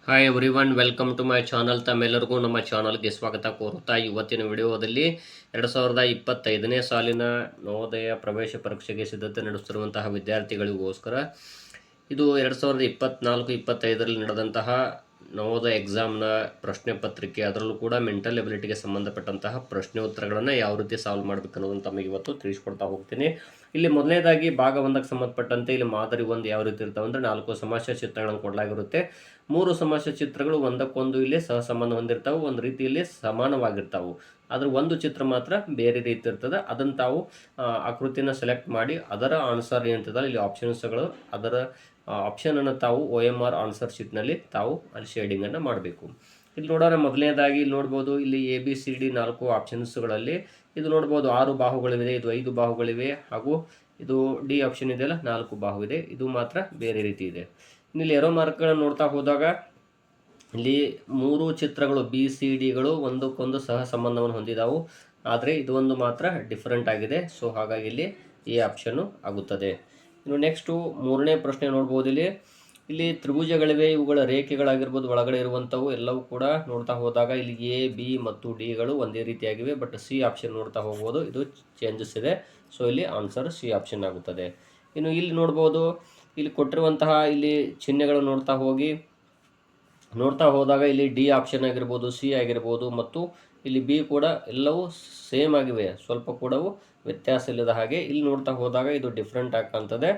Hi everyone, welcome to my channel. ತಮ್ಮೆಲ್ಲರಿಗೂ ನಮ್ಮ ಚಾನಲ್ಗೆ ಸ್ವಾಗತ ಕೋರುತ್ತಾ ಇವತ್ತಿನ ವಿಡಿಯೋದಲ್ಲಿ 2025ನೇ ಸಾಲಿನ ನವೋದಯ ಪ್ರವೇಶ ಪರೀಕ್ಷೆಗೆ ಸಿದ್ಧತೆ ನಡೆಸುತ್ತಿರುವಂತಹ ವಿದ್ಯಾರ್ಥಿಗಳಿಗೋಸ್ಕರ ಇದು 2024-25ರಲ್ಲಿ ನಡೆದಂತಹ ನವೋದಯ ಎಕ್ಸಾಮ್ನ ಪ್ರಶ್ನೆ ಪತ್ರಿಕೆ, ಅದರಲ್ಲೂ ಕೂಡ ಮೆಂಟಲ್ ಎಬಿಲಿಟಿಗೆ ಸಂಬಂಧಪಟ್ಟಂತಹ ಪ್ರಶ್ನೆ ಉತ್ತರಗಳನ್ನು ಯಾವ ರೀತಿ ಸಾಲ್ವ್ ಮಾಡಬೇಕು ಅನ್ನೋದನ್ನು ತಮಗೆ ಇವತ್ತು ತಿಳಿಸ್ಕೊಡ್ತಾ ಹೋಗ್ತೀನಿ. ಇಲ್ಲಿ ಮೊದಲನೇದಾಗಿ ಭಾಗ 1ಕ್ಕೆ ಸಂಬಂಧಪಟ್ಟಂತೆ ಇಲ್ಲಿ ಮಾದರಿ 1 ಯಾವ ರೀತಿ ಇರ್ತಾವೆ ಅಂದರೆ 4 ಸಮಸ್ಯೆ ಚಿತ್ರಗಳನ್ನು ಕೊಡಲಾಗಿರುತ್ತೆ. 3 ಸಮಸ್ಯೆ ಚಿತ್ರಗಳು ಒಂದಕ್ಕೊಂದು ಇಲ್ಲಿ ಸಹ ಸಂಬಂಧ ಹೊಂದಿರ್ತಾವೆ, ಒಂದು ರೀತಿಯಲ್ಲಿ ಸಮಾನವಾಗಿರ್ತಾವೆ. ಆದರೆ ಒಂದು ಚಿತ್ರ ಮಾತ್ರ ಬೇರೆ ರೀತಿ ಇರ್ತದೆ. ಅದನ್ನು ತಾವು ಆಕೃತಿನ ಸೆಲೆಕ್ಟ್ ಮಾಡಿ ಅದರ ಆನ್ಸರ್ ಏನಿರ್ತದಲ್ಲ ಇಲ್ಲಿ ಆಪ್ಷನ್ಸ್ಗಳು, ಅದರ ಆಪ್ಷನನ್ನು ತಾವು OMR ಆನ್ಸರ್ ಶೀಟ್ನಲ್ಲಿ ತಾವು ಅಲ್ಲಿ ಶೇಡಿಂಗನ್ನು ಮಾಡಬೇಕು. ಇಲ್ಲಿ ನೋಡೋಣ, ಮೊದಲನೇದಾಗಿ ಇಲ್ಲಿ ನೋಡ್ಬೋದು, ಇಲ್ಲಿ ABCD 4 ಆಪ್ಷನ್ಸ್ಗಳಲ್ಲಿ ಇದು ನೋಡ್ಬೋದು 6 ಬಾಹುಗಳಿವೆ, ಇದು 5 ಬಾಹುಗಳಿವೆ, ಹಾಗೂ ಇದು ಡಿ ಆಪ್ಷನ್ ಇದೆಯಲ್ಲ 4 ಬಾಹು ಇದೆ. ಇದು ಮಾತ್ರ ಬೇರೆ ರೀತಿ ಇದೆ. ಇಲ್ಲಿ ಎರೋ ಮಾರ್ಕ್ಗಳನ್ನು ನೋಡ್ತಾ ಹೋದಾಗ ಇಲ್ಲಿ 3 ಚಿತ್ರಗಳು BCDಗಳು ಒಂದಕ್ಕೊಂದು ಸಹ ಸಂಬಂಧವನ್ನು ಹೊಂದಿದಾವು, ಆದರೆ ಇದು ಒಂದು ಮಾತ್ರ ಡಿಫರೆಂಟ್ ಆಗಿದೆ. ಸೊ ಹಾಗಾಗಿ ಇಲ್ಲಿ ಎ ಆಪ್ಷನ್ನು ಆಗುತ್ತದೆ. ಇನ್ನು ನೆಕ್ಸ್ಟು 3ನೇ ಪ್ರಶ್ನೆ ನೋಡ್ಬೋದು. ಇಲ್ಲಿ ತ್ರಿಭುಜಗಳಿವೆ, ಇವುಗಳ ರೇಖೆಗಳಾಗಿರ್ಬೋದು ಒಳಗಡೆ ಇರುವಂಥವು ಎಲ್ಲವೂ ಕೂಡ ನೋಡ್ತಾ ಹೋದಾಗ ಇಲ್ಲಿ A, B ಮತ್ತು Dಗಳು ಒಂದೇ ರೀತಿಯಾಗಿವೆ. ಬಟ್ ಸಿ ಆಪ್ಷನ್ ನೋಡ್ತಾ ಹೋಗ್ಬೋದು, ಇದು ಚೇಂಜಸ್ ಇದೆ. ಸೊ ಇಲ್ಲಿ ಆನ್ಸರ್ ಸಿ ಆಪ್ಷನ್ ಆಗುತ್ತದೆ. ಇನ್ನು ಇಲ್ಲಿ ನೋಡ್ಬೋದು, ಇಲ್ಲಿ ಕೊಟ್ಟಿರುವಂತಹ ಇಲ್ಲಿ ಚಿಹ್ನೆಗಳು ನೋಡ್ತಾ ಹೋದಾಗ ಇಲ್ಲಿ ಡಿ ಆಪ್ಷನ್ ಆಗಿರ್ಬೋದು, ಸಿ ಆಗಿರ್ಬೋದು ಮತ್ತು ಇಲ್ಲಿ ಬಿ ಕೂಡ ಎಲ್ಲವೂ ಸೇಮ್ ಆಗಿವೆ, ಸ್ವಲ್ಪ ಕೂಡ ವ್ಯತ್ಯಾಸ ಇಲ್ಲದ ಹಾಗೆ ಇಲ್ಲಿ ನೋಡ್ತಾ ಹೋದಾಗ ಇದು ಡಿಫ್ರೆಂಟ್ ಆಗ್ತದೆ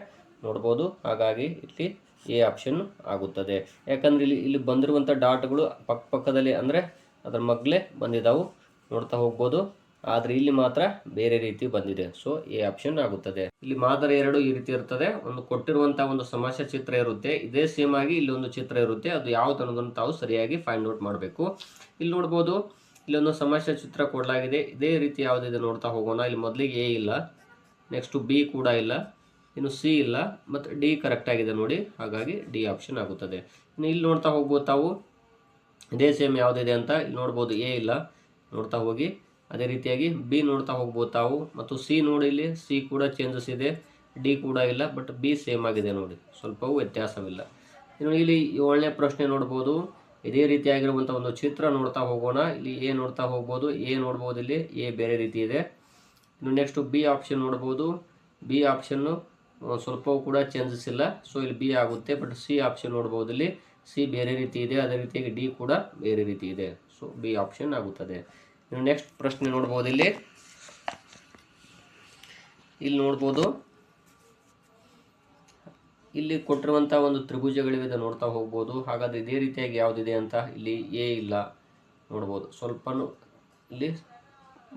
ನೋಡ್ಬೋದು. ಹಾಗಾಗಿ ಇಲ್ಲಿ ಎ ಆಪ್ಷನ್ ಆಗುತ್ತದೆ. ಯಾಕಂದರೆ ಇಲ್ಲಿ ಬಂದಿರುವಂಥ ಡಾಟ್ಗಳು ಪಕ್ಕದಲ್ಲಿ ಅಂದರೆ ಅದರ ಮಗ್ಲೇ ಬಂದಿದ್ದಾವೆ ನೋಡ್ತಾ ಹೋಗ್ಬೋದು, ಆದರೆ ಇಲ್ಲಿ ಮಾತ್ರ ಬೇರೆ ರೀತಿ ಬಂದಿದೆ. ಸೊ ಎ ಆಪ್ಷನ್ ಆಗುತ್ತದೆ. ಇಲ್ಲಿ ಮಾದರಿ 2 ಈ ರೀತಿ ಇರ್ತದೆ. ಒಂದು ಕೊಟ್ಟಿರುವಂತಹ ಒಂದು ಸಮಸ್ಯೆ ಚಿತ್ರ ಇರುತ್ತೆ, ಇದೇ ಸೇಮ್ ಆಗಿ ಇಲ್ಲಿ ಒಂದು ಚಿತ್ರ ಇರುತ್ತೆ. ಅದು ಯಾವ್ದು ಅನ್ನೋದನ್ನು ತಾವು ಸರಿಯಾಗಿ ಫೈಂಡ್ ಔಟ್ ಮಾಡಬೇಕು. ಇಲ್ಲಿ ನೋಡ್ಬೋದು, ಇಲ್ಲೊಂದು ಸಮಸ್ಯೆ ಚಿತ್ರ ಕೊಡಲಾಗಿದೆ, ಇದೇ ರೀತಿ ಯಾವುದಿದೆ ನೋಡ್ತಾ ಹೋಗೋಣ. ಇಲ್ಲಿ ಮೊದಲಿಗೆ ಎ ಇಲ್ಲ, ನೆಕ್ಸ್ಟು ಬಿ ಕೂಡ ಇಲ್ಲ, ಇನ್ನು ಸಿ ಇಲ್ಲ, ಮತ್ತು ಡಿ ಕರೆಕ್ಟ್ ಆಗಿದೆ ನೋಡಿ. ಹಾಗಾಗಿ ಡಿ ಆಪ್ಷನ್ ಆಗುತ್ತದೆ. ಇನ್ನು ಇಲ್ಲಿ ನೋಡ್ತಾ ಹೋಗ್ಬೋದು ತಾವು, ಇದೇ ಸೇಮ್ ಯಾವುದಿದೆ ಅಂತ. ಇಲ್ಲಿ ನೋಡ್ಬೋದು ಎ ಇಲ್ಲ, ನೋಡ್ತಾ ಹೋಗಿ. ಅದೇ ರೀತಿಯಾಗಿ ಬಿ ನೋಡ್ತಾ ಹೋಗ್ಬೋದು ತಾವು, ಮತ್ತು ಸಿ ನೋಡಿ, ಇಲ್ಲಿ ಸಿ ಕೂಡ ಚೇಂಜಸ್ ಇದೆ, ಡಿ ಕೂಡ ಇಲ್ಲ, ಬಟ್ ಬಿ ಸೇಮ್ ಆಗಿದೆ ನೋಡಿ, ಸ್ವಲ್ಪವೂ ವ್ಯತ್ಯಾಸವಿಲ್ಲ. ಇನ್ನು ಇಲ್ಲಿ 7ನೇ ಪ್ರಶ್ನೆ ನೋಡ್ಬೋದು, ಇದೇ ರೀತಿಯಾಗಿರುವಂಥ ಒಂದು ಚಿತ್ರ ನೋಡ್ತಾ ಹೋಗೋಣ. ಇಲ್ಲಿ ಎ ನೋಡ್ತಾ ಹೋಗ್ಬೋದು, ಎ ನೋಡ್ಬೋದು, ಇಲ್ಲಿ ಎ ಬೇರೆ ರೀತಿ ಇದೆ. ಇನ್ನು ನೆಕ್ಸ್ಟು ಬಿ ಆಪ್ಷನ್ ನೋಡ್ಬೋದು, ಬಿ ಆಪ್ಷನ್ನು ಸ್ವಲ್ಪವೂ ಕೂಡ ಚೇಂಜಸ್ ಇಲ್ಲ. ಸೊ ಇಲ್ಲಿ ಬಿ ಆಗುತ್ತೆ. ಬಟ್ ಸಿ ಆಪ್ಷನ್ ನೋಡ್ಬೋದು, ಇಲ್ಲಿ ಸಿ ಬೇರೆ ರೀತಿ ಇದೆ, ಅದೇ ರೀತಿಯಾಗಿ ಡಿ ಕೂಡ ಬೇರೆ ರೀತಿ ಇದೆ. ಸೊ ಬಿ ಆಪ್ಷನ್ ಆಗುತ್ತದೆ. ಇನ್ನು ನೆಕ್ಸ್ಟ್ ಪ್ರಶ್ನೆ ನೋಡ್ಬೋದು, ಇಲ್ಲಿ ನೋಡ್ಬೋದು, ಇಲ್ಲಿ ಕೊಟ್ಟಿರುವಂಥ ಒಂದು ತ್ರಿಭುಜಗಳಿವೆ ನೋಡ್ತಾ ಹೋಗ್ಬೋದು. ಹಾಗಾದರೆ ಇದೇ ರೀತಿಯಾಗಿ ಯಾವುದಿದೆ ಅಂತ. ಇಲ್ಲಿ ಎ ಇಲ್ಲ ನೋಡ್ಬೋದು, ಸ್ವಲ್ಪನೂ ಇಲ್ಲಿ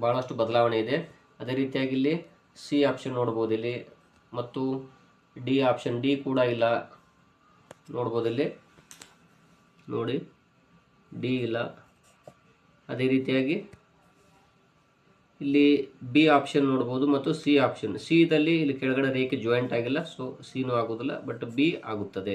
ಭಾಳಷ್ಟು ಬದಲಾವಣೆ ಇದೆ. ಅದೇ ರೀತಿಯಾಗಿ ಇಲ್ಲಿ ಸಿ ಆಪ್ಷನ್ ನೋಡ್ಬೋದು ಇಲ್ಲಿ, ಮತ್ತು ಡಿ ಆಪ್ಷನ್ ಡಿ ಕೂಡ ಇಲ್ಲ ನೋಡ್ಬೋದು, ಇಲ್ಲಿ ನೋಡಿ ಡಿ ಇಲ್ಲ. ಅದೇ ರೀತಿಯಾಗಿ ಇಲ್ಲಿ ಬಿ ಆಪ್ಷನ್ ನೋಡ್ಬೋದು ಮತ್ತು ಸಿ ಆಪ್ಷನ್, ಸಿ ದಲ್ಲಿ ಇಲ್ಲಿ ಕೆಳಗಡೆ ರೇಖೆ ಜಾಯಿಂಟ್ ಆಗಿಲ್ಲ, ಸೊ ಸಿನೂ ಆಗೋದಿಲ್ಲ, ಬಟ್ ಬಿ ಆಗುತ್ತದೆ.